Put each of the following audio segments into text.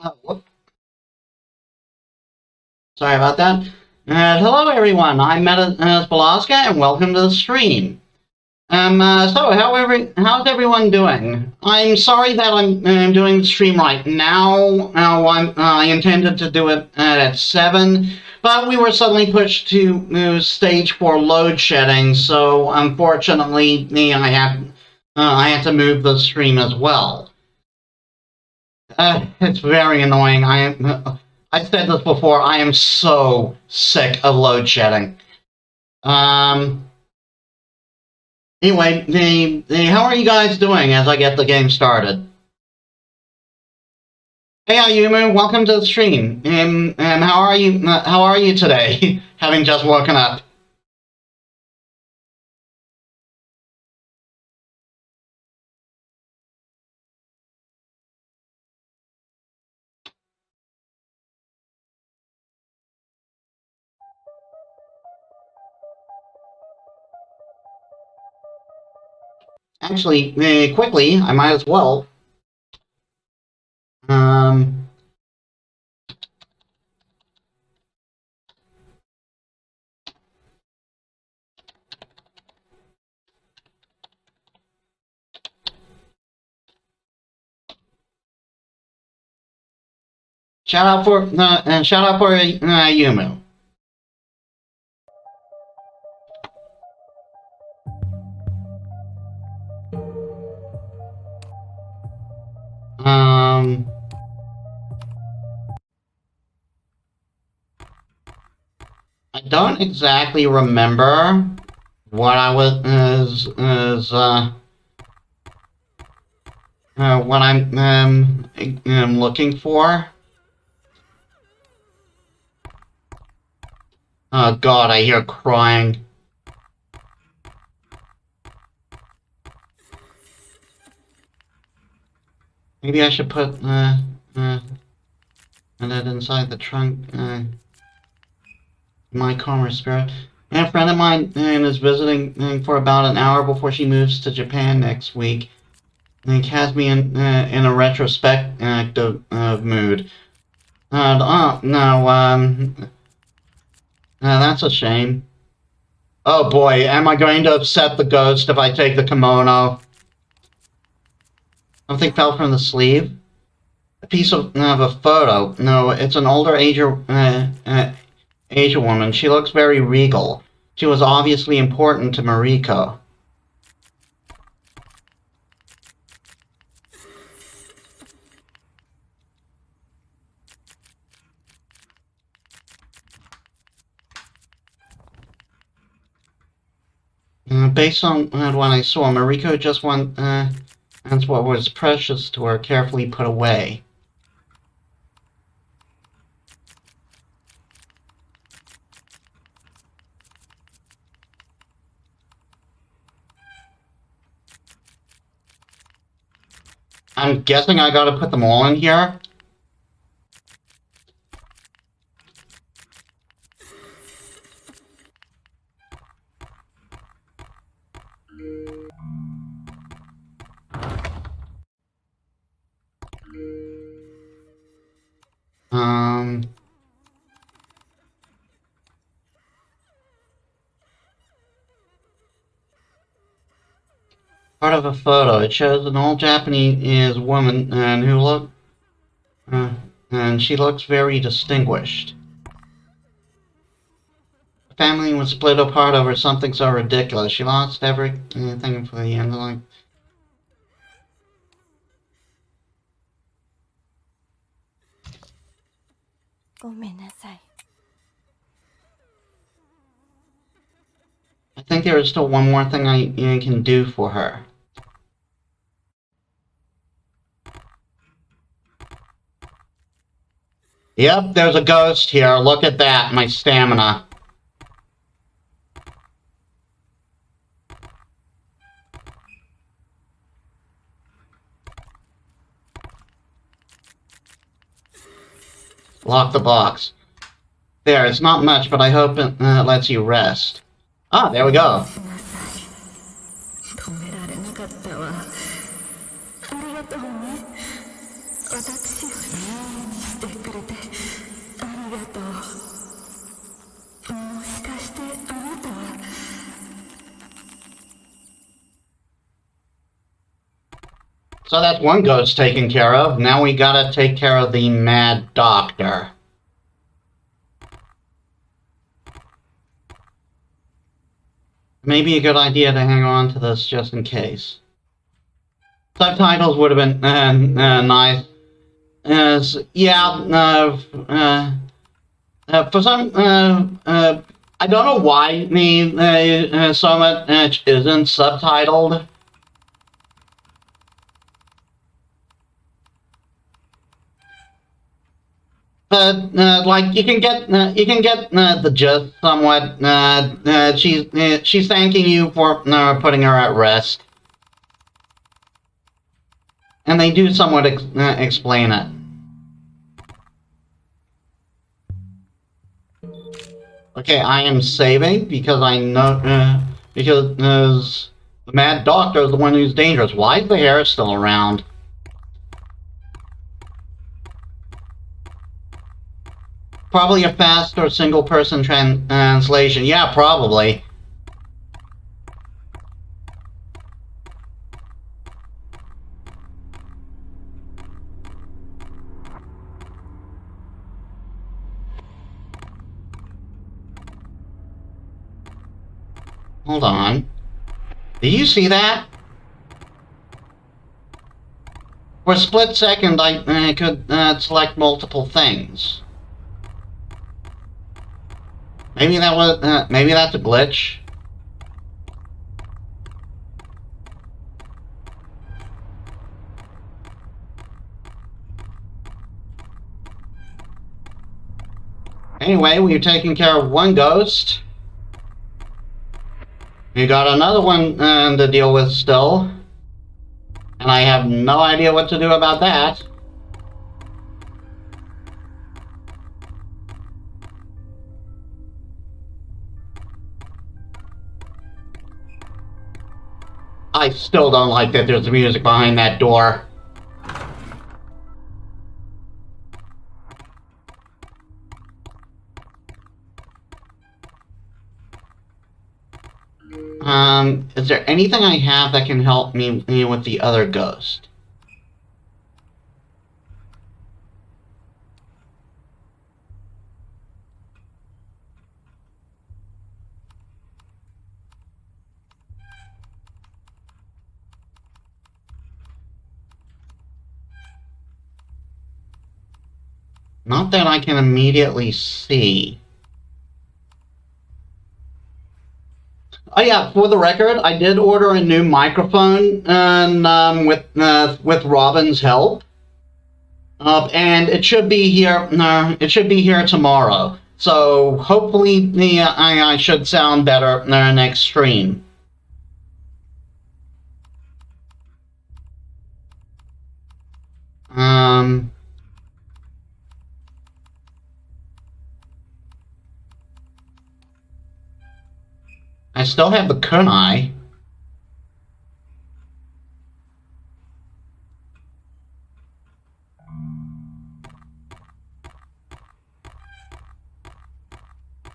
Whoop. Sorry about that. Hello everyone, I'm Metis Balaska and welcome to the stream. How's everyone doing? I'm sorry that I'm doing the stream right now. I intended to do it at 7, but we were suddenly pushed to stage 4 load shedding, so unfortunately I had to move the stream as well. It's very annoying. I've said this before, I am so sick of load shedding. Anyway, how are you guys doing as I get the game started? Hey Ayumu, welcome to the stream. And how are you today? Having just woken up. Actually, quickly, I might as well. Shout out for Yumu. I don't exactly remember what I was what I'm looking for. Oh God, I hear crying. Maybe I should put that inside the trunk. My calmer spirit. And a friend of mine is visiting for about an hour before she moves to Japan next week. And it has me in a retrospective mood. No, that's a shame. Oh boy, am I going to upset the ghost if I take the kimono? Something fell from the sleeve? A piece of a photo. No, it's an older Asian woman. She looks very regal. She was obviously important to Mariko. Based on what I saw, Mariko just wants what was precious to her carefully put away. I'm guessing I gotta put them all in here. Part of a photo. It shows an old Japanese woman and she looks very distinguished. The family was split apart over something so ridiculous. She lost everything for the end of life. I think there is still one more thing I can do for her. Yep, there's a ghost here. Look at that, my stamina. Lock the box. There, it's not much, but I hope it lets you rest. Ah, there we go. So that's one ghost taken care of. Now we gotta take care of the Mad Doctor. Maybe a good idea to hang on to this just in case. Subtitles would have been nice. For some, I don't know why the so much isn't subtitled. But like you can get the gist somewhat. She's thanking you for putting her at rest, and they do somewhat explain it. Okay, I am saving because I know because the Mad Doctor is the one who's dangerous. Why is the hair still around? Probably a faster single-person translation. Yeah, probably. Hold on. Did you see that? For a split second, I could select multiple things. Maybe that was. Maybe that's a glitch. Anyway, we've taken care of one ghost. We got another one to deal with still. And I have no idea what to do about that. I still don't like that there's music behind that door. Is there anything I have that can help me with the other ghost? Not that I can immediately see. Oh yeah, for the record, I did order a new microphone, and with Robin's help, and it should be here. It should be here tomorrow. So hopefully, I should sound better in our next stream. I still have the kunai.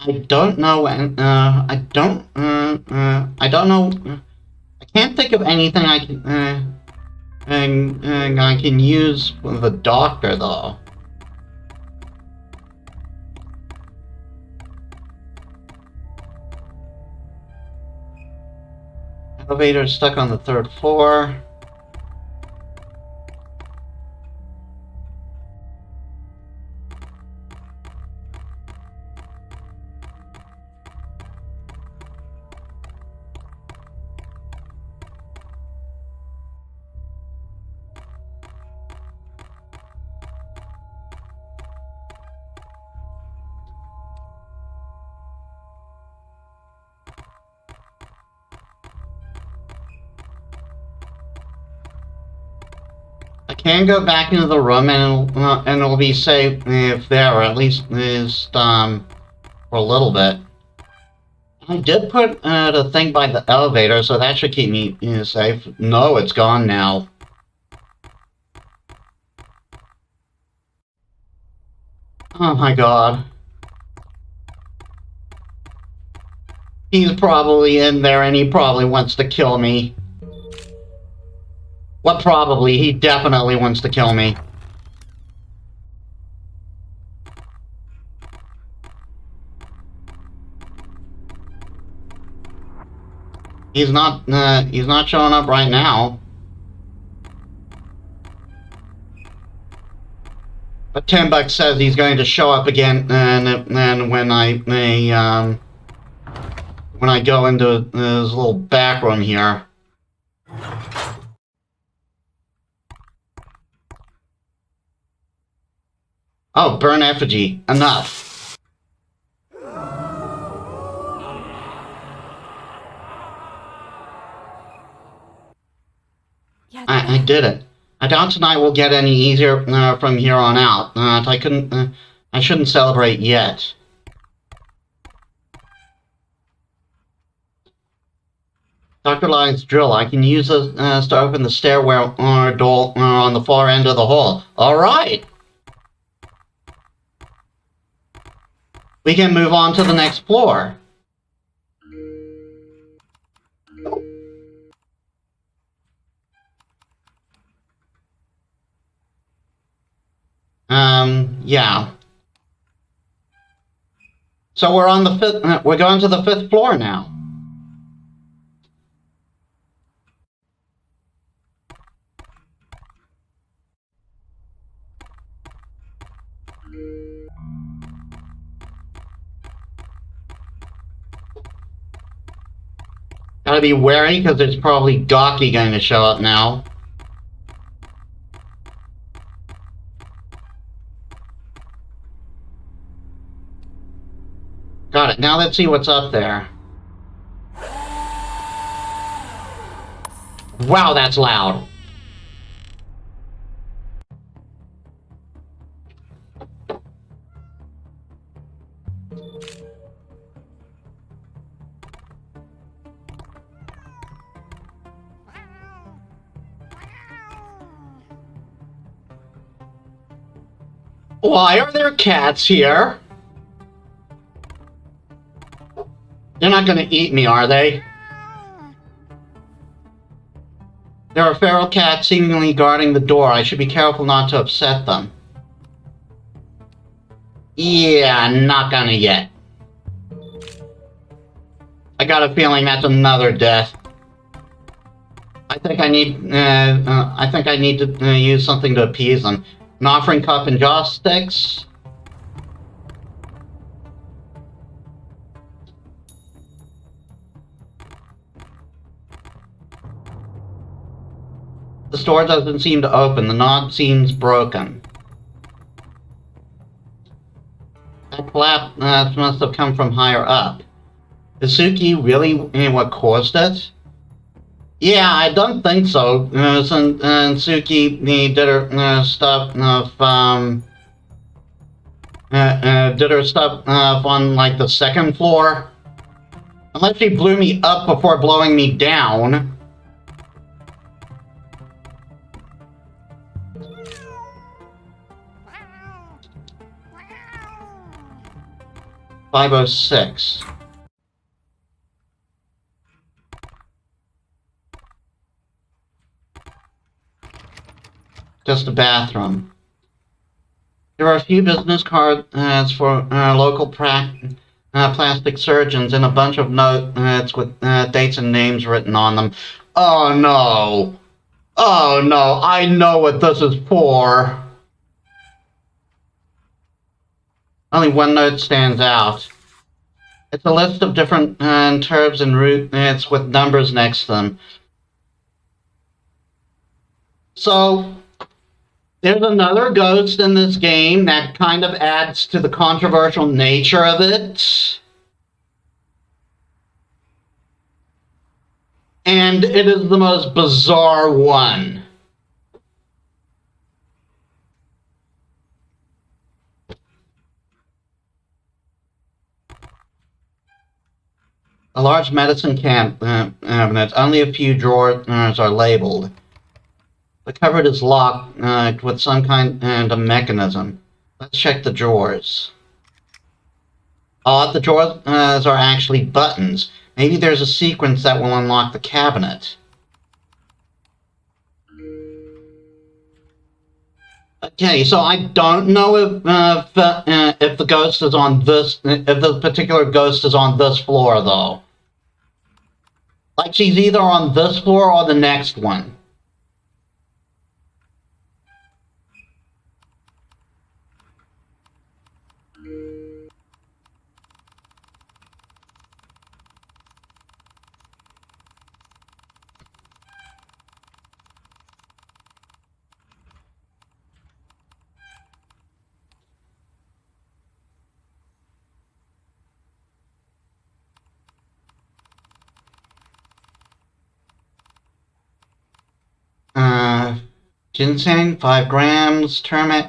I don't know when, I don't know, I can't think of anything I can use with the doctor, though. Elevator stuck on the 3rd floor. I can go back into the room and it'll be safe if there, or at least for a little bit. I did put the thing by the elevator, so that should keep me safe. No, it's gone now. Oh my god. He's probably in there and he probably wants to kill me. What probably? He definitely wants to kill me. He's not showing up right now. But $10 says he's going to show up again, and when I go into this little back room here. Oh, burn effigy. Enough. Yeah, I did it. I doubt tonight will get any easier from here on out. I shouldn't celebrate yet. Dr. Lyon's drill. I can use this to open the stairwell door on the far end of the hall. All right. We can move on to the next floor. Yeah. So we're on the fifth. We're going to the 5th floor now. Gotta be wary because there's probably Gaki going to show up now. Got it. Now let's see what's up there. Wow, that's loud. Why are there cats here? They're not going to eat me, are they? There are feral cats seemingly guarding the door. I should be careful not to upset them. Yeah, not gonna yet. I got a feeling that's another death. I think I need to use something to appease them. An offering cup and joss sticks. The door doesn't seem to open. The knob seems broken. That collapse must have come from higher up. Is Suki really what caused it? Yeah, I don't think so. And Suki did her stuff on like the 2nd floor. Unless she blew me up before blowing me down. .506. Just a bathroom. There are a few business cards for local plastic surgeons and a bunch of notes with dates and names written on them. Oh no! Oh no, I know what this is for! Only one note stands out. It's a list of different terms and routes with numbers next to them. So, there's another ghost in this game that kind of adds to the controversial nature of it. And it is the most bizarre one. A large medicine cabinet. Only a few drawers are labeled. The cupboard is locked with some kind of mechanism. Let's check the drawers. The drawers are actually buttons. Maybe there's a sequence that will unlock the cabinet. Okay, so I don't know if the ghost is on this, if the particular ghost is on this floor, though. Like, she's either on this floor or the next one. Ginseng, 5 grams, turmeric,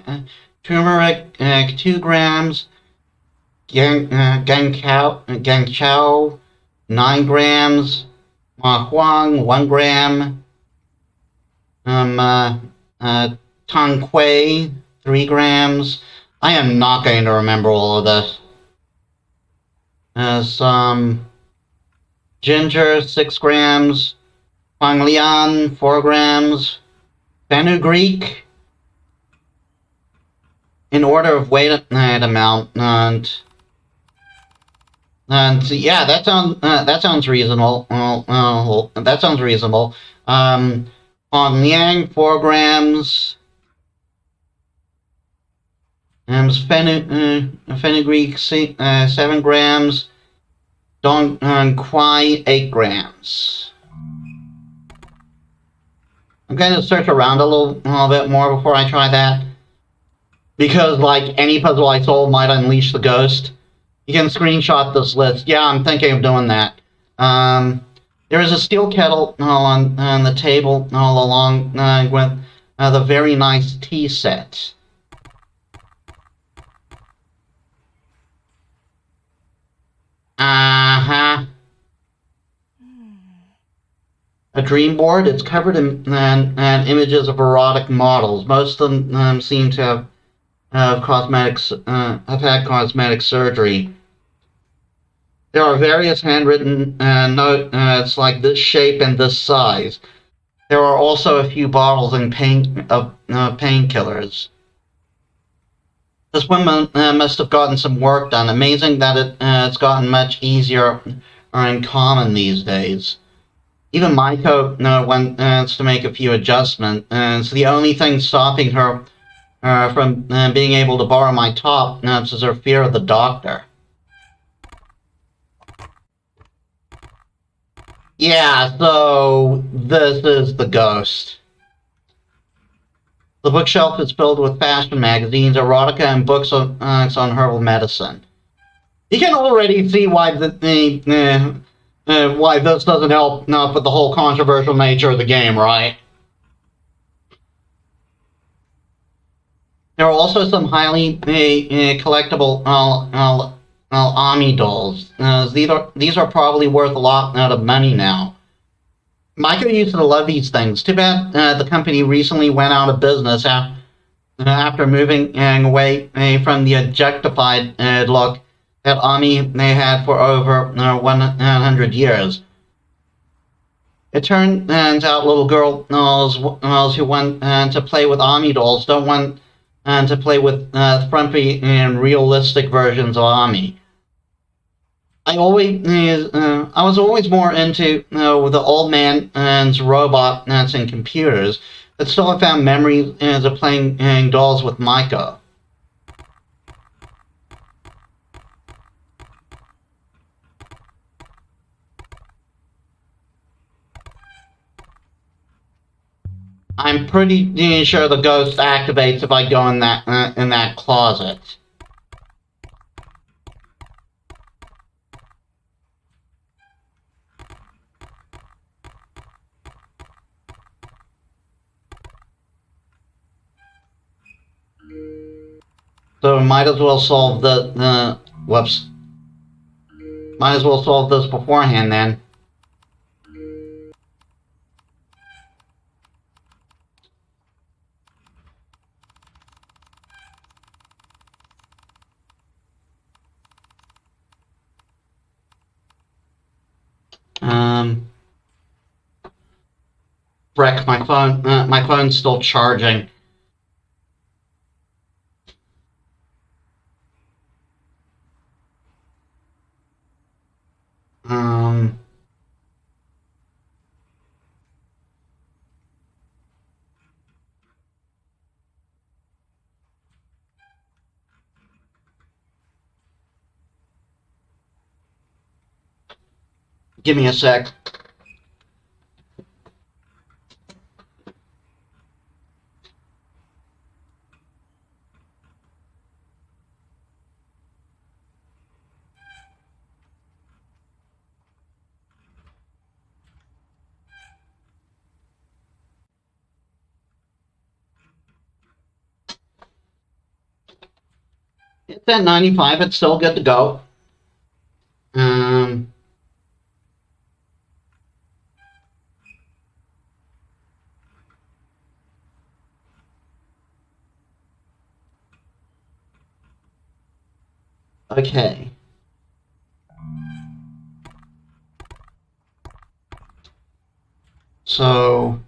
2 grams, gangchao, 9 grams, ma huang, 1 gram, tang kui, 3 grams. I am not going to remember all of this. Some ginger, 6 grams, huang lian, 4 grams, fenugreek, in order of weight amount, and yeah, that sounds reasonable. That sounds reasonable. Hong Liang, 4 grams. Fenugreek, 7 grams. Dong Quai, 8 grams. I'm going to search around a little bit more before I try that. Because, like, any puzzle I solve might unleash the ghost. You can screenshot this list. Yeah, I'm thinking of doing that. There is a steel kettle on the table all along with the very nice tea set. Uh-huh. A dream board. It's covered in images of erotic models. Most of them seem to have had cosmetic surgery. There are various handwritten notes like this shape and this size. There are also a few bottles and painkillers. This woman must have gotten some work done. Amazing that it's gotten much easier or in common these days. Even Maiko wants to make a few adjustments. It's the only thing stopping her from being able to borrow my top is her fear of the doctor. Yeah, so this is the ghost. The bookshelf is filled with fashion magazines, erotica, and books on herbal medicine. You can already see why why this doesn't help with the whole controversial nature of the game, right? There are also some highly collectible Ami dolls. These are probably worth a lot of money now. Michael used to love these things. Too bad the company recently went out of business after moving away from the objectified look that Ami they had for over 100 years. It turns out little girls who want to play with Ami dolls don't want to play with frumpy and realistic versions of Ami. I was always more into the old man's robot and computers, but still I found memories of playing dolls with Micah. I'm pretty sure the ghost activates if I go in that closet. So might as well solve whoops. Might as well solve this beforehand then. Frick, my phone's still charging. Give me a sec. It's at 95. It's still good to go. Okay. So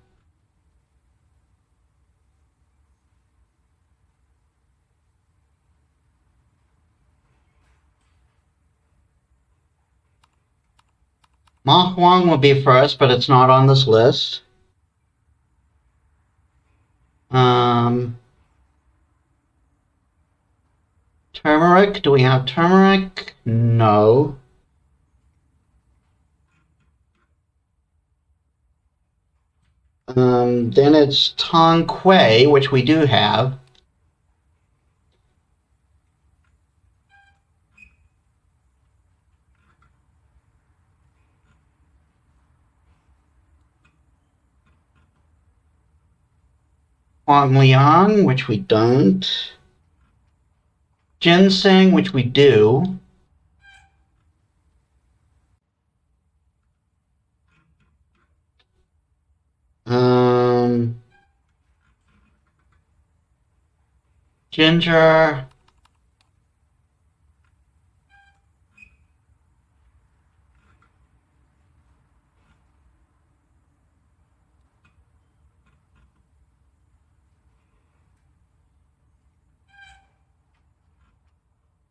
Ma Huang will be first, but it's not on this list. Turmeric. Do we have turmeric? No. Then it's Tong Quay, which we do have. Huang Liang, which we don't. Ginseng, which we do. Ginger.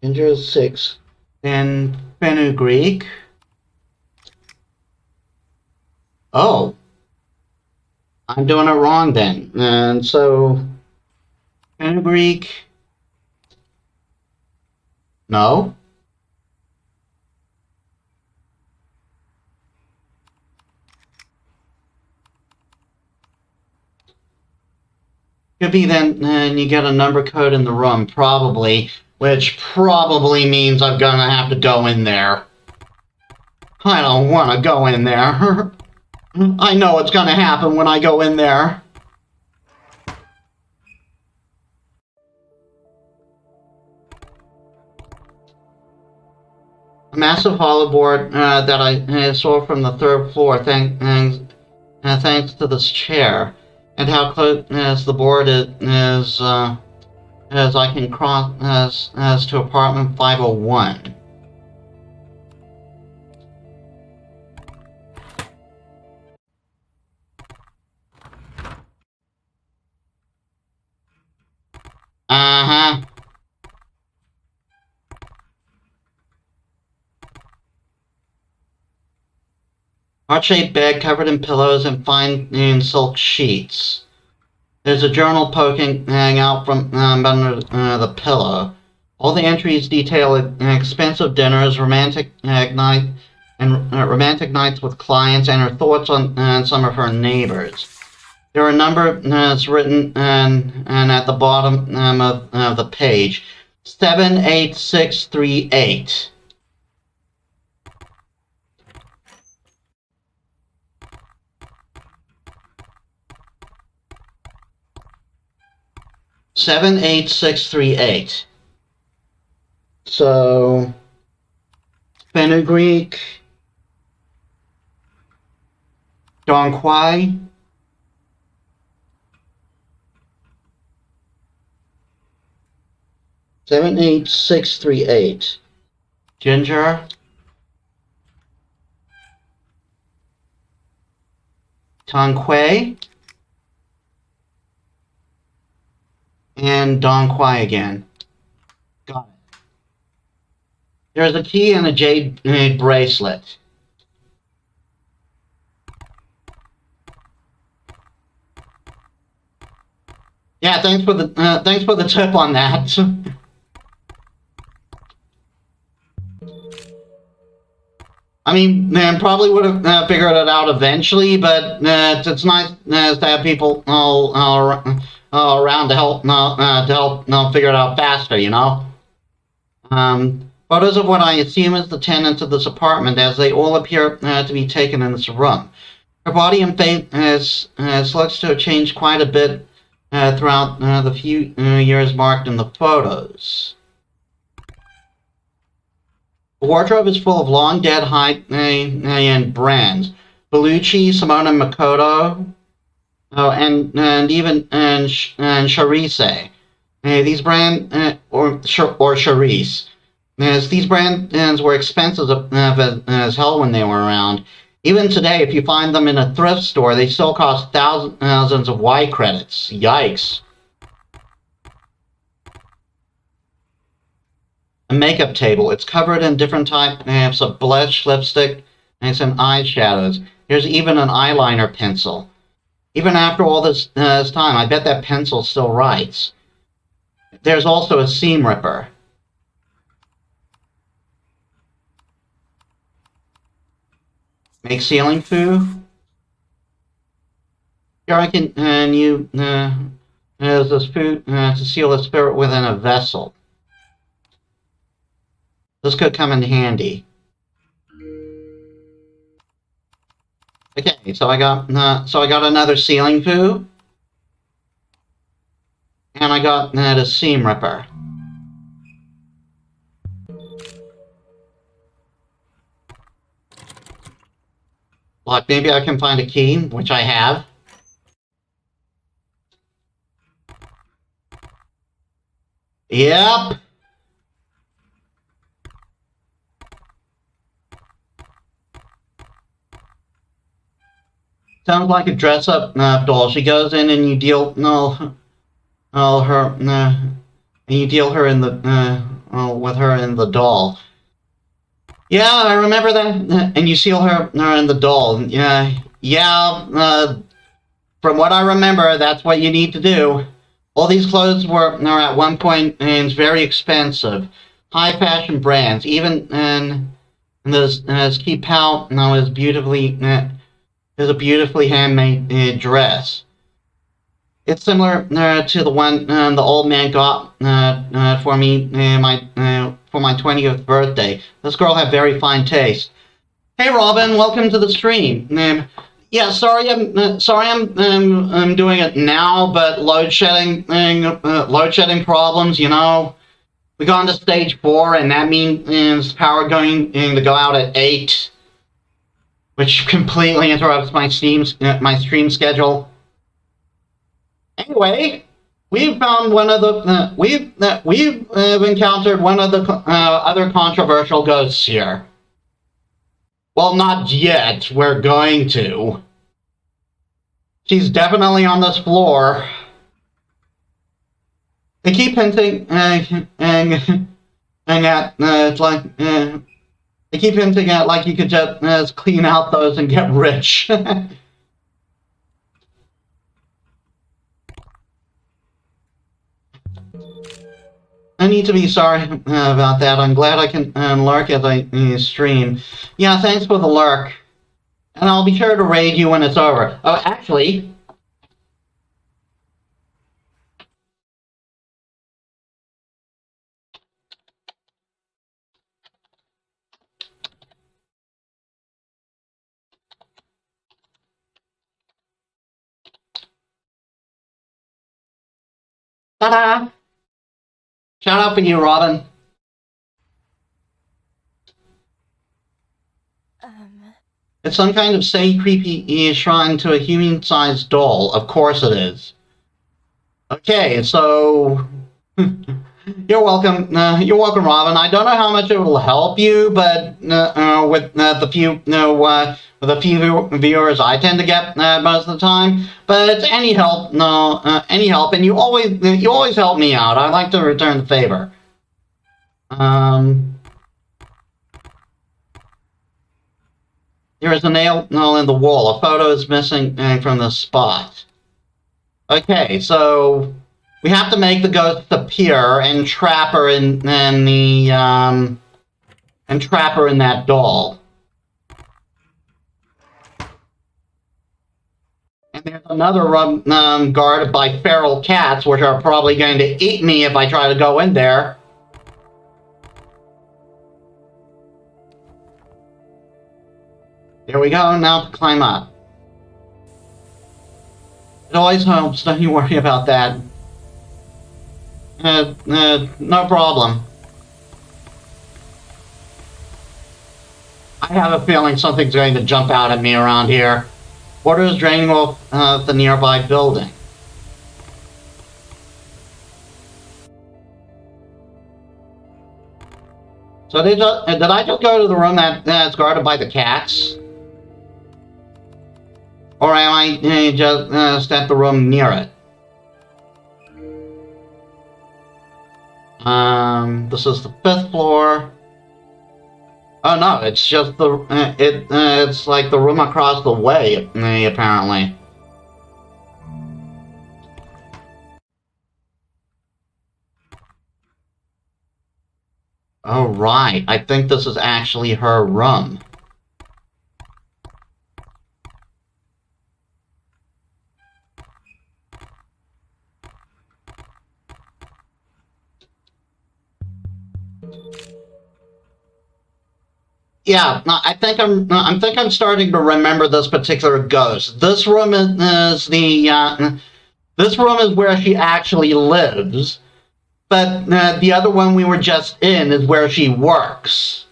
Ginger is 6. Then fenugreek. Oh. I'm doing it wrong then. And so fenugreek. No. Could be then, and you get a number code in the room, probably, which probably means I'm gonna have to go in there. I don't want to go in there. I know what's gonna happen when I go in there. A massive hollow board that I saw from the third floor, thanks to this chair, and how close the board is as I can cross as to apartment 501. Uh-huh. Heart-shaped bed covered in pillows and fine silk sheets. There's a journal poking out from under the pillow. All the entries detail expensive dinners, romantic nights with clients, and her thoughts on some of her neighbors. There are a number that's written and at the bottom of the page. 78638. $78638. So fenugreek, Dong Quai, $78638. Ginger, Tanquay. And Donquai again. Got it. There's a key and a jade bracelet. Yeah, thanks for the tip on that. I mean, man, probably would have figured it out eventually, but it's nice to have people all around to help figure it out faster, you know. Photos of what I assume is the tenants of this apartment, as they all appear to be taken in this room. Her body and face looks to have changed quite a bit throughout the few years marked in the photos. The wardrobe is full of long dead high-end brands. Bellucci, Simone and Makoto, and even Charisse. These brands, or Charisse. As these brands were expensive as hell when they were around. Even today, if you find them in a thrift store, they still cost thousands of Y credits. Yikes. A makeup table. It's covered in different types of blush, lipstick, and some eyeshadows. There's even an eyeliner pencil. Even after all this time, I bet that pencil still writes. There's also a seam ripper. Make ceiling foo. Here I can use this food to seal a spirit within a vessel. This could come in handy. Okay, so I got another ceiling foo, and I got a seam ripper. Like maybe I can find a key, which I have. Yep. Sounds like a dress-up doll. She goes in and you deal her and you deal her in the with her in the doll. Yeah, I remember that. And you seal her in the doll. Yeah. From what I remember, that's what you need to do. All these clothes are at one point and very expensive, high fashion brands. Even and this Keep Out now is a beautifully handmade dress. It's similar to the one the old man got for me for my 20th birthday. This girl had very fine taste. Hey Robin, welcome to the stream. Yeah, sorry I'm doing it now, but load shedding problems, you know. We got into stage 4, and that means power going to go out at 8, which completely interrupts my stream schedule. Anyway, we've found one of the we've encountered one of the other controversial ghosts here. Well, not yet. We're going to. She's definitely on this floor. They keep hinting and at it's like they keep hinting at like you could just clean out those and get rich. I need to be sorry about that. I'm glad I can lurk as I stream. Yeah, thanks for the lurk. And I'll be sure to raid you when it's over. Oh, actually... Ta-da! Shout out for you, Robin. It's some kind of creepy shrine to a human-sized doll. Of course it is. Okay, so... You're welcome. You're welcome, Robin. I don't know how much it will help you, but with the few, with a few viewers I tend to get most of the time. But any help, no, any help, and you always help me out. I like to return the favor. There is a nail in the wall. A photo is missing from the spot. Okay, so we have to make the ghost appear and trap her in the and trap her in that doll. And there's another room guarded by feral cats, which are probably going to eat me if I try to go in there. There we go. Now to climb up. It always helps. Don't you worry about that. No problem. I have a feeling something's going to jump out at me around here. Water is draining off the nearby building. So did I just go to the room that's guarded by the cats? Or am I just at the room near it? This is the 5th floor. Oh no, it's just it's like the room across the way, apparently. Oh right, I think this is actually her room. Yeah, I think I'm starting to remember this particular ghost. This room is this room is where she actually lives, but the other one we were just in is where she works.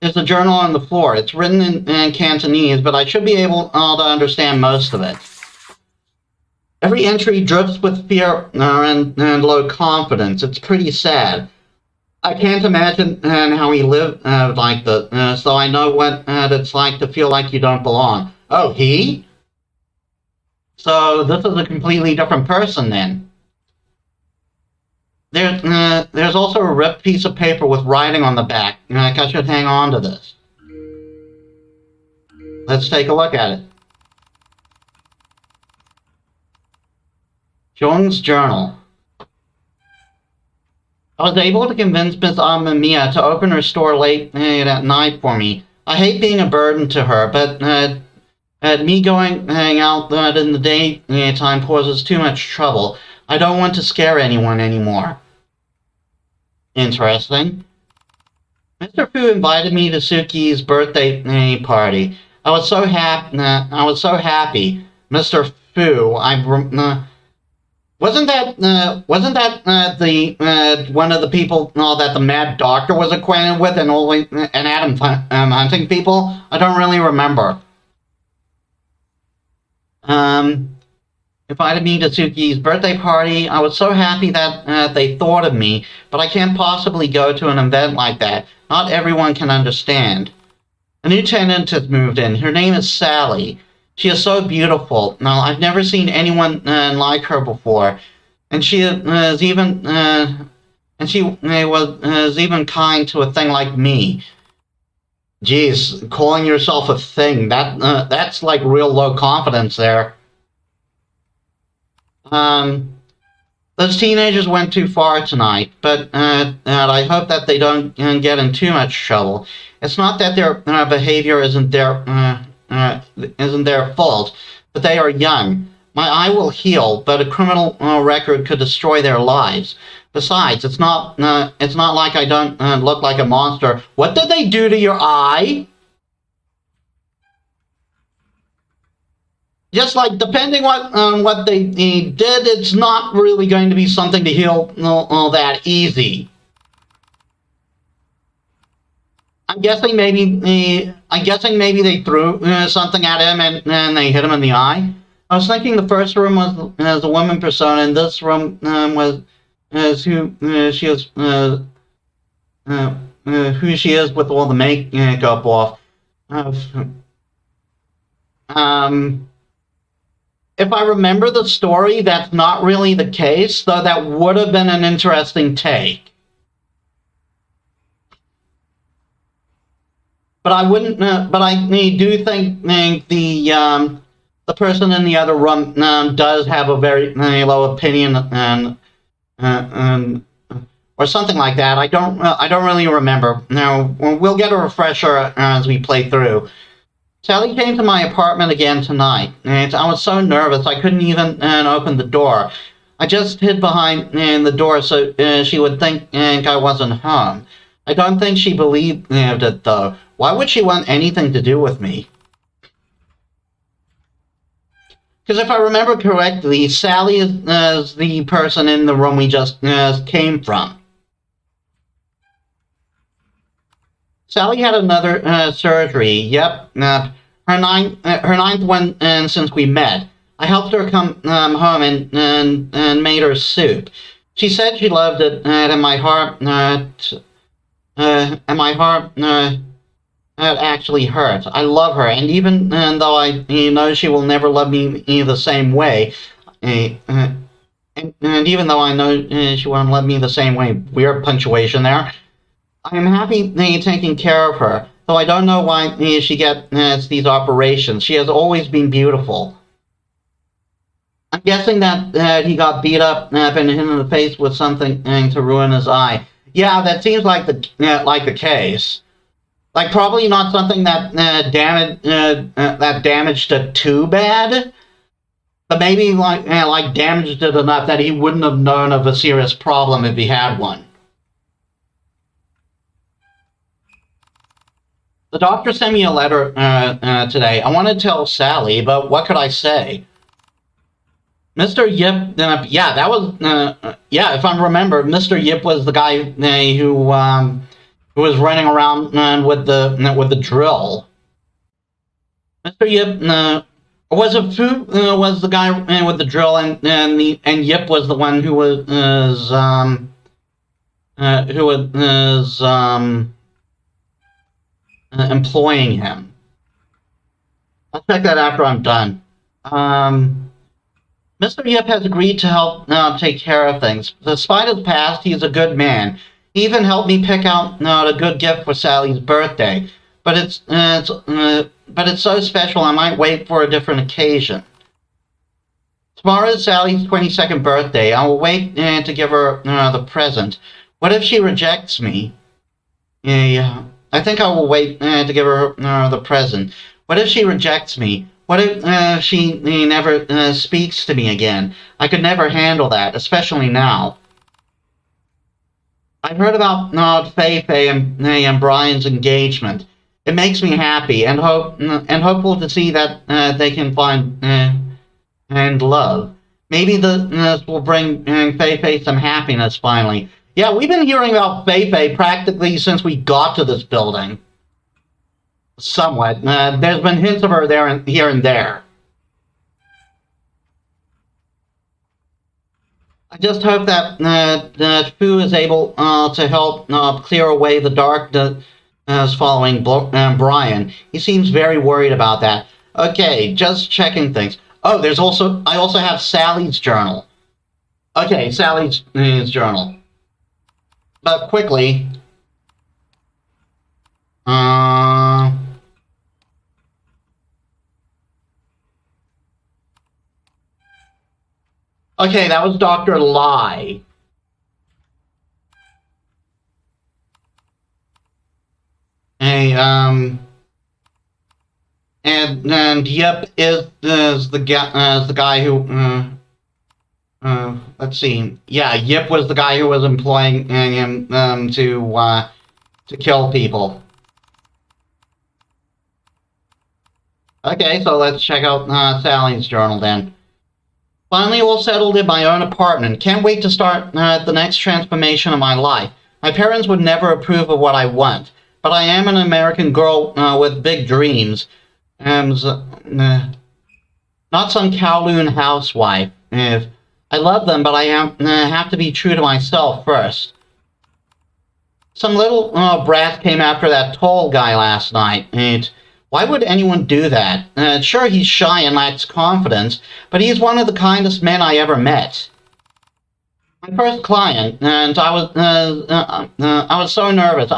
There's a journal on the floor. It's written in Cantonese, but I should be able to understand most of it. Every entry drips with fear and low confidence. It's pretty sad. I can't imagine how he lived like this, so I know what it's like to feel like you don't belong. Oh, he? So this is a completely different person then. There's also a ripped piece of paper with writing on the back. I should hang on to this. Let's take a look at it. Jeong's journal. I was able to convince Miss Amamiya to open her store late at night for me. I hate being a burden to her, but me going out in the daytime causes too much trouble. I don't want to scare anyone anymore. Interesting. Mr. Fu invited me to Suki's birthday party. I was so happy. Mr. Fu, wasn't that the one of the people that the Mad Doctor was acquainted with and Adam hunting people? I don't really remember. Invited me to Suki's birthday party. I was so happy that they thought of me, but I can't possibly go to an event like that. Not everyone can understand. A new tenant has moved in. Her name is Sally. She is so beautiful. Now, I've never seen anyone like her before, and she was even kind to a thing like me. Geez, calling yourself a thing, that's like real low confidence there. Those teenagers went too far tonight, but and I hope that they don't get in too much trouble. It's not that their behavior isn't their fault, but they are young. My eye will heal, but a criminal record could destroy their lives. Besides, it's not like I don't look like a monster. What did they do to your eye? Just like depending on what they did, it's not really going to be something to heal all that easy. I'm guessing maybe they threw something at him and they hit him in the eye. I was thinking the first room was as a woman persona, and this room was as uh, who she is with all the makeup off. Uh, um, if I remember the story, that's not really the case, though that would have been an interesting take. But I wouldn't. But I do think the person in the other room does have a very low opinion and or something like that. I don't really remember. Now we'll get a refresher as we play through. Sally came to my apartment again tonight, and I was so nervous I couldn't even open the door. I just hid behind the door so she would think I wasn't home. I don't think she believed it, though. Why would she want anything to do with me? Because if I remember correctly, Sally is the person in the room we just came from. Sally had another surgery. Yep, her ninth one since we met. I helped her come home and made her soup. She said she loved it, and my heart it actually hurts. I love her, and even though I know she will never love me the same way, and even though I know she won't love me the same way, weird punctuation there. I'm happy taking care of her, though I don't know why she gets these operations. She has always been beautiful. I'm guessing that he got beat up and hit in the face with something to ruin his eye. Yeah, that seems like the case. Like probably not something that damaged it too bad, but maybe like damaged it enough that he wouldn't have known of a serious problem if he had one. The doctor sent me a letter today. I want to tell Sally, but what could I say? Mr. Yip, yeah, that was, yeah, if I remember, Mr. Yip was the guy who was running around with the drill. Mr. Yip, was it Fu was the guy with the drill, and Yip was the one who was employing him. I'll check that after I'm done. Mr. Yip has agreed to help take care of things. Despite his past, he's a good man. He even helped me pick out a good gift for Sally's birthday. But it's so special I might wait for a different occasion. Tomorrow is Sally's 22nd birthday. I will wait to give her the present. What if she rejects me? Yeah. I think I will wait to give her the present. What if she rejects me? What if she never speaks to me again? I could never handle that, especially now. I heard about Fei and Brian's engagement. It makes me happy and hopeful to see that they can find and love. Maybe this will bring Fei some happiness finally. Yeah, we've been hearing about Fei practically since we got to this building. Somewhat. There's been hints of her here and there. I just hope that Fu is able to help clear away the dark that is following Brian. He seems very worried about that. Okay, just checking things. Oh, I also have Sally's journal. Okay, Sally's journal. But quickly, okay, that was Dr. Lai. And Yip is the guy who let's see. Yeah, Yip was the guy who was employing him to kill people. Okay, so let's check out Sally's journal then. Finally, all settled in my own apartment. Can't wait to start the next transformation of my life. My parents would never approve of what I want, but I am an American girl with big dreams. Not some Kowloon housewife. If I love them, but I have to be true to myself first. Some little brat came after that tall guy last night. Why would anyone do that? Sure, he's shy and lacks confidence, but he's one of the kindest men I ever met. My first client, and I was so nervous.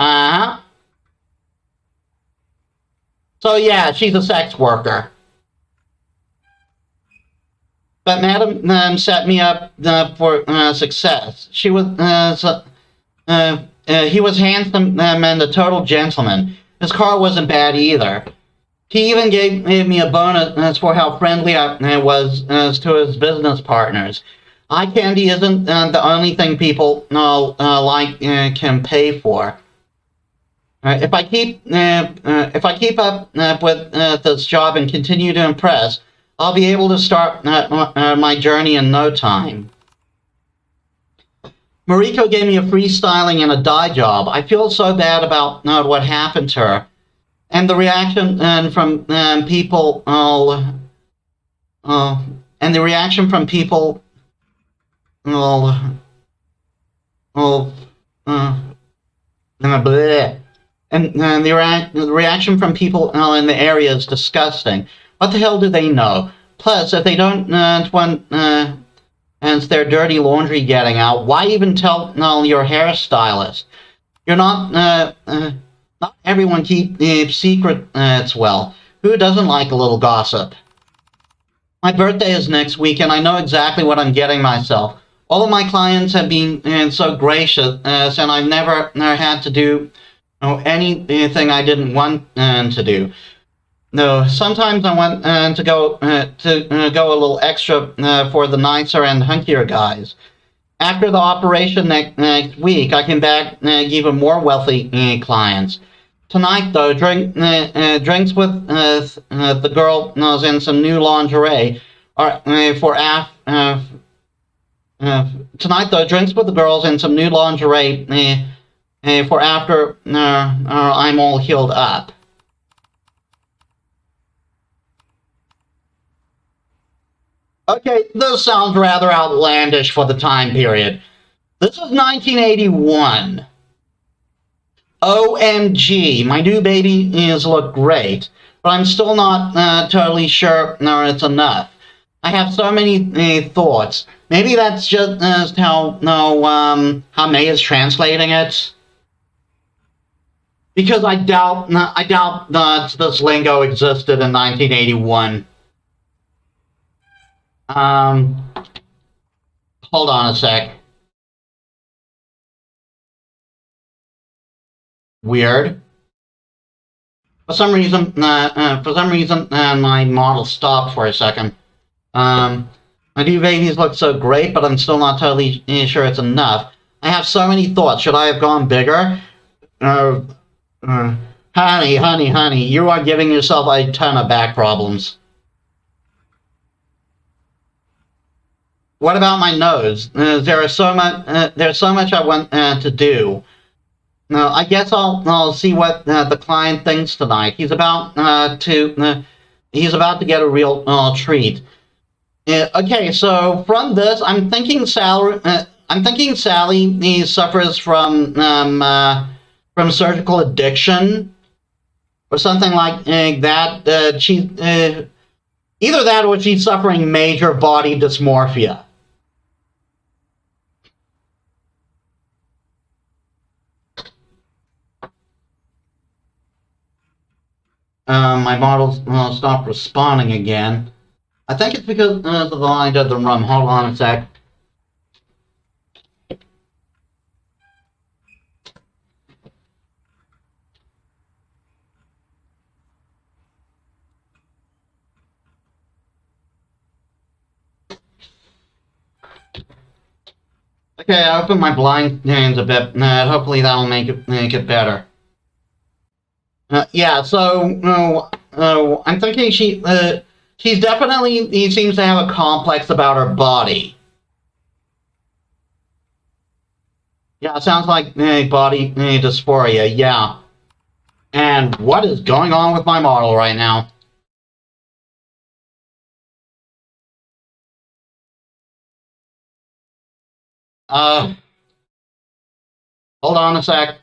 So yeah, she's a sex worker. But Madam set me up for success. He was handsome and a total gentleman. His car wasn't bad either. He even gave me a bonus for how friendly I was to his business partners. Eye candy isn't the only thing people can pay for. If I keep up with this job and continue to impress, I'll be able to start my journey in no time. Mariko gave me a freestyling and a dye job. I feel so bad about what happened to her, and the reaction from people. And the reaction from people. Bleh. And the reaction from people in the area is disgusting. What the hell do they know? Plus, if they don't want and it's their dirty laundry getting out, why even tell your hairstylist? You're not everyone keeps secrets well. Who doesn't like a little gossip? My birthday is next week, and I know exactly what I'm getting myself. All of my clients have been so gracious, and I've never had to do anything I didn't want to do. No, sometimes I want to go a little extra for the nicer and hunkier guys. After the operation next week, I can bag even more wealthy clients. Tonight, though, drinks with the girls in some new lingerie are tonight, though, drinks with the girls in some new lingerie for after I'm all healed up. Okay, this sounds rather outlandish for the time period. This is 1981. OMG, my new babies look great, but I'm still not totally sure it's enough. I have so many thoughts. Maybe that's just how May is translating it. Because I doubt that this lingo existed in 1981. Hold on a sec. Weird. For some reason, my model stopped for a second. My new babies look so great, but I'm still not totally sure it's enough. I have so many thoughts. Should I have gone bigger? Honey, you are giving yourself a ton of back problems. What about my nose? There's so much I want to do. I guess I'll see what the client thinks tonight. He's about to get a real treat. Okay, so from this, I'm thinking Sally suffers from surgical addiction or something like that. She's either that or she's suffering major body dysmorphia. My models stopped responding again. I think it's because of the line of the room. Hold on a sec. Okay, I opened my blinds a bit. Hopefully that'll make it better. Yeah, so I'm thinking he seems to have a complex about her body. Yeah, it sounds like body dysphoria, yeah. And what is going on with my model right now? Uh, hold on a sec.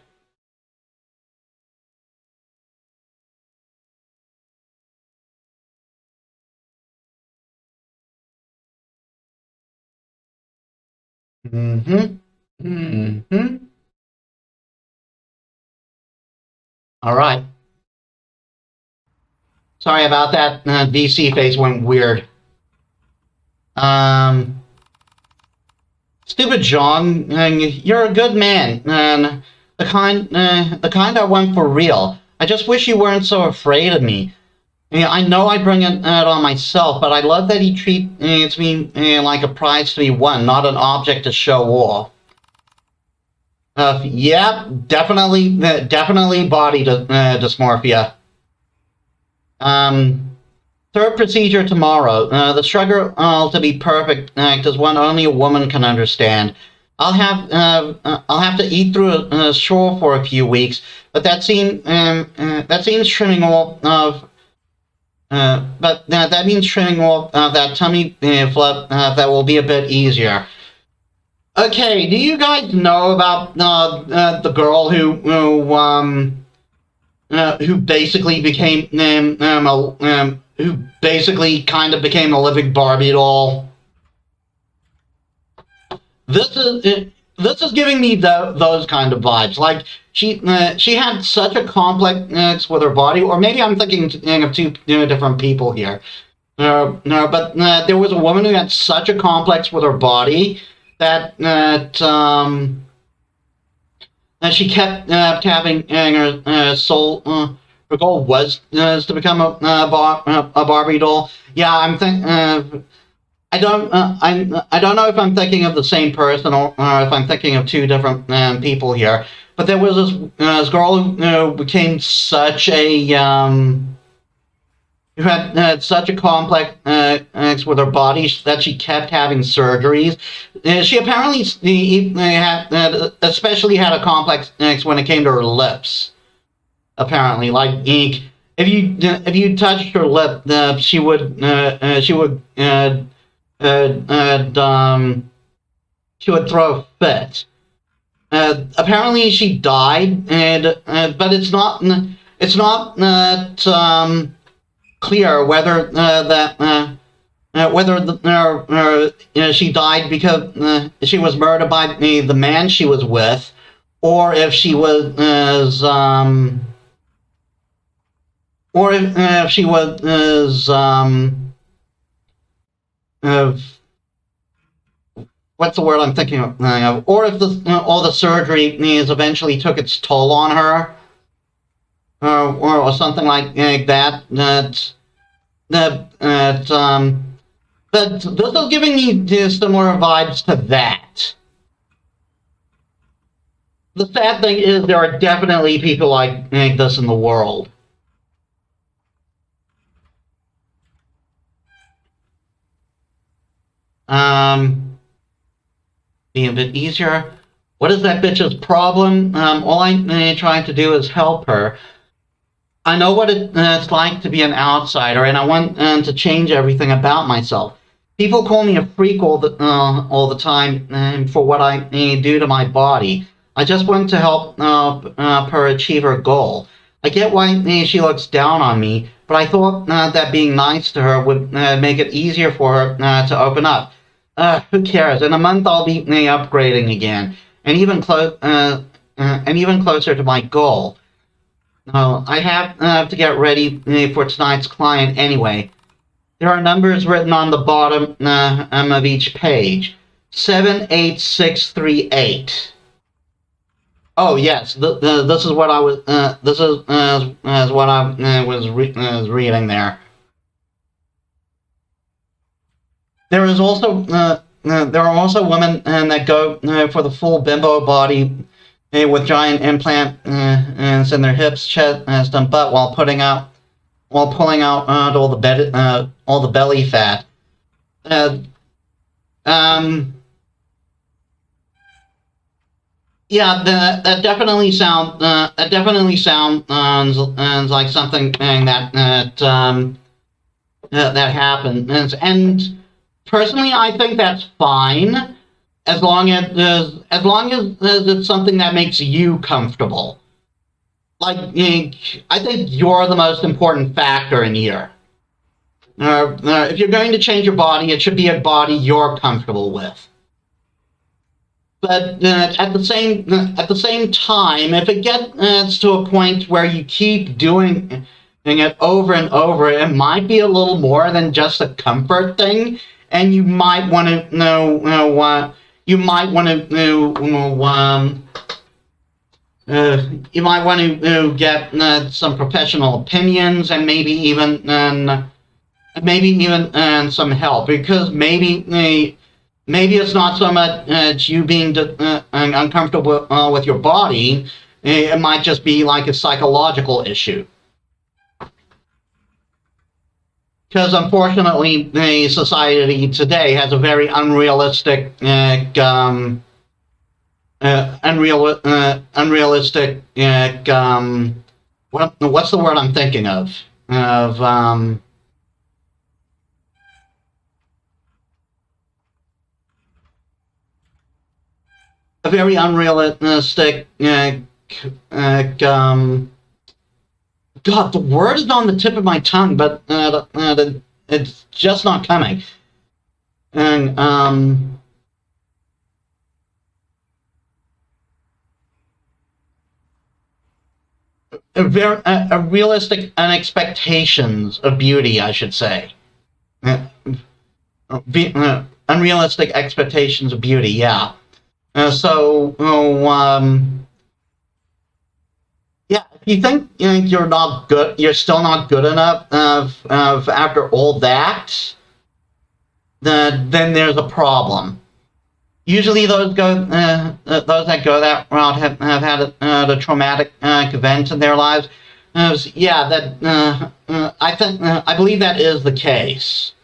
Mm-hmm. Mm-hmm. All right. Sorry about that. DC face went weird. Um, Stupid Jeong, you're a good man, and the kind I want for real. I just wish you weren't so afraid of me. I know I bring it on myself, but I love that he treats me like a prize to be won, not an object to show off. Yeah, definitely body dysmorphia. Um, Third procedure tomorrow. The struggle to be perfect is one only a woman can understand. I'll have to eat through a straw for a few weeks, but that seems trimming off of. That means trimming off that tummy flap that will be a bit easier. Okay, do you guys know about the girl who basically became who basically kind of became a living Barbie doll? This is this is giving me those kind of vibes. Like she had such a complex with her body, or maybe I'm thinking of two different people here. No, but there was a woman who had such a complex with her body that she kept having her soul. Her goal was to become a Barbie doll. Yeah, I don't know if I'm thinking of the same person or if I'm thinking of two different people here. But there was this girl who became such a who had such a complex with her body that she kept having surgeries. She apparently especially had a complex when it came to her lips. Apparently, like if you touched her lip, uh, um, she would throw a fit. Apparently, she died, and but it's not clear whether she died because she was murdered by the man she was with, or if she was uh, what's the word I'm thinking of? Or if all the surgery eventually took its toll on her, or something like that. That But this is giving me similar vibes to that. The sad thing is there are definitely people like this in the world. Being a bit easier. What is that bitch's problem? All I'm trying to do is help her. I know what it's like to be an outsider, and I want to change everything about myself. People call me a freak all the time for what I do to my body. I just want to help her achieve her goal. I get why she looks down on me, but I thought that being nice to her would make it easier for her to open up. Who cares? In a month, I'll be upgrading again, and even closer to my goal. I have to get ready for tonight's client anyway. There are numbers written on the bottom of each page. 78638. Oh yes, this is what I was. This is what I was reading there. There are also women that go for the full bimbo body with giant implants in their hips, chest, and butt while pulling out all the belly fat. Uh, um, yeah, that definitely sounds like something that happened. And personally, I think that's fine. as it's something that makes you comfortable. Like, I think you're the most important factor in here. If you're going to change your body, it should be a body you're comfortable with. But at the same time, if it gets to a point where you keep doing it over and over, it might be a little more than just a comfort thing, and you might want to know you might want to you might want to get some professional opinions and maybe even some help, because maybe it's not so much you being uncomfortable with your body. It might just be like a psychological issue. Because unfortunately, the society today has a very unrealistic, what's the word I'm thinking of? A very unrealistic, God, the word is on the tip of my tongue, but it's just not coming. And a realistic expectations of beauty, I should say. Unrealistic expectations of beauty, yeah. Yeah, if you think you're not good, you're still not good enough after all that, then there's a problem. Usually, those that go that route have had a traumatic event in their lives. Yeah, that I believe that is the case.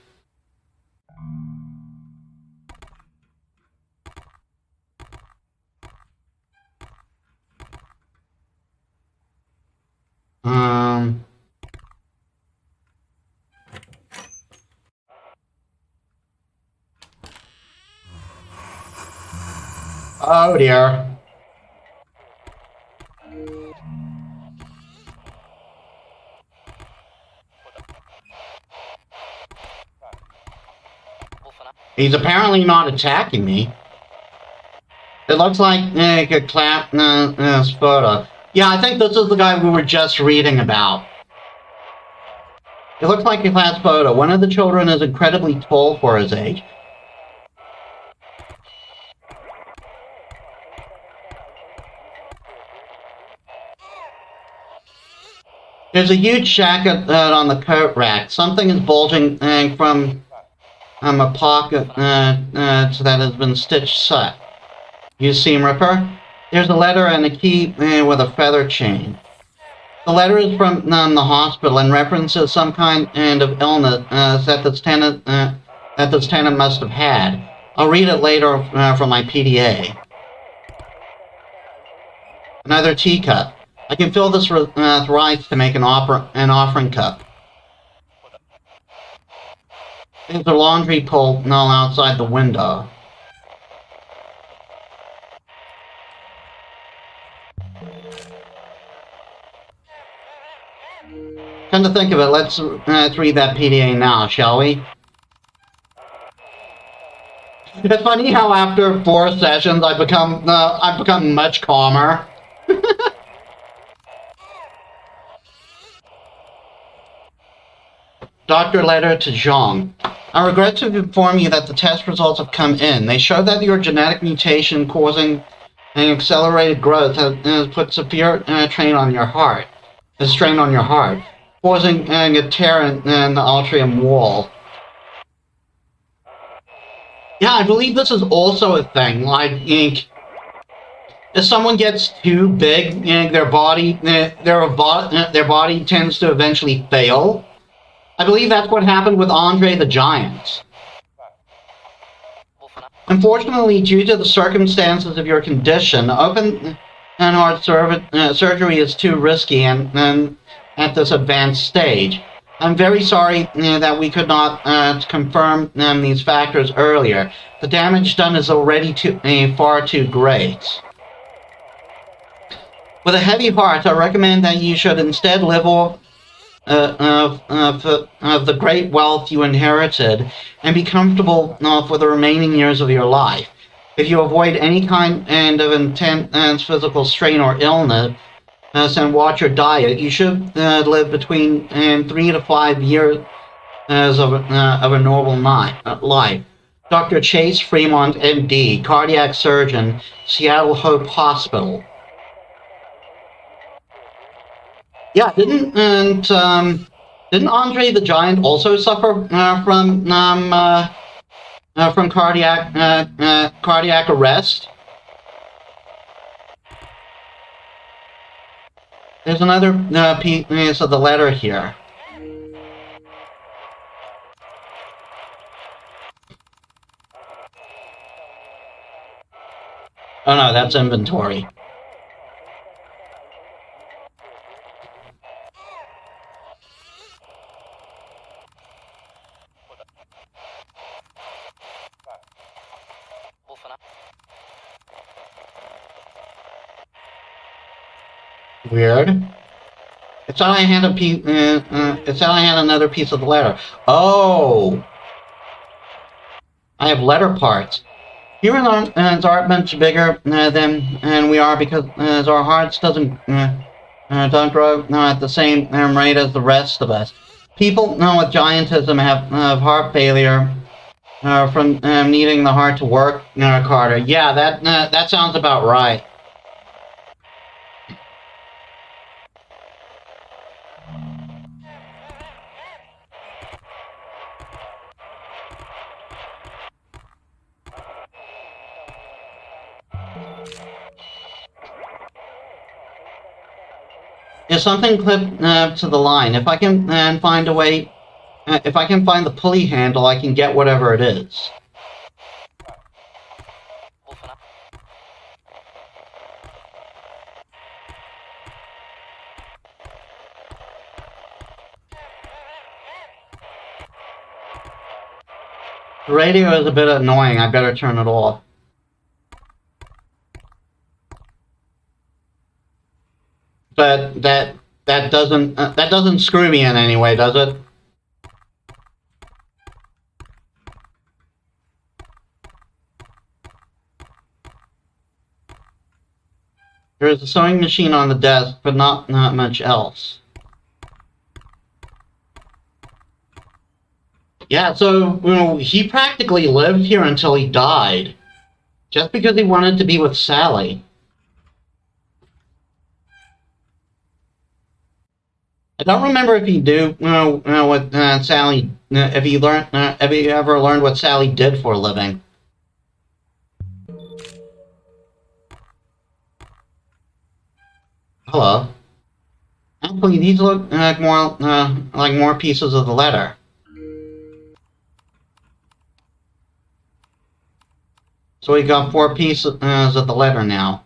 Oh dear. He's apparently not attacking me. It looks like a clap photo. Yeah, I think this is the guy we were just reading about. It looks like a class photo. One of the children is incredibly tall for his age. There's a huge jacket on the coat rack. Something is bulging from a pocket that has been stitched shut. You see, Ripper? There's a letter and a key with a feather chain. The letter is from the hospital and references some kind of illness that this tenant must have had. I'll read it later from my PDA. Another teacup. I can fill this with rice to make an offering cup. There's a laundry pole outside the window. Come to think of it, let's read that PDA now, shall we? It's funny how after 4 sessions I've become much calmer. Doctor letter to Jeong. I regret to inform you that the test results have come in. They show that your genetic mutation causing an accelerated growth has put severe strain on your heart, causing a tear in the atrium wall. Yeah, I believe this is also a thing. Like, if someone gets too big, their body tends to eventually fail. I believe that's what happened with Andre the Giant. Unfortunately, due to the circumstances of your condition, open and heart surgery is too risky and at this advanced stage. I'm very sorry that we could not confirm these factors earlier. The damage done is already far too great. With a heavy heart, I recommend that you should instead live off of the great wealth you inherited and be comfortable for the remaining years of your life. If you avoid any kind of intense physical strain or illness and watch your diet, you should live between 3 to 5 years of a normal life. Dr. Chase Fremont, MD, cardiac surgeon, Seattle Hope Hospital. Yeah, didn't Andre the Giant also suffer from cardiac arrest? There's another piece of the letter here. Oh no, that's inventory. Weird. It said I had it said I had another piece of the letter. Oh, I have letter parts. Here in our much bigger than we are because our hearts don't grow at the same rate as the rest of us. People with giantism have heart failure from needing the heart to work harder. Yeah, that sounds about right. Is something clipped to the line? If I can find a way, if I can find the pulley handle, I can get whatever it is. The radio is a bit annoying. I better turn it off. But that doesn't screw me in any way, does it? There is a sewing machine on the desk, but not much else. Yeah, so he practically lived here until he died, just because he wanted to be with Sally. I don't remember if he do what Sally if he ever learned what Sally did for a living. Hello. Actually, these look like more pieces of the letter. So we got 4 pieces of the letter now.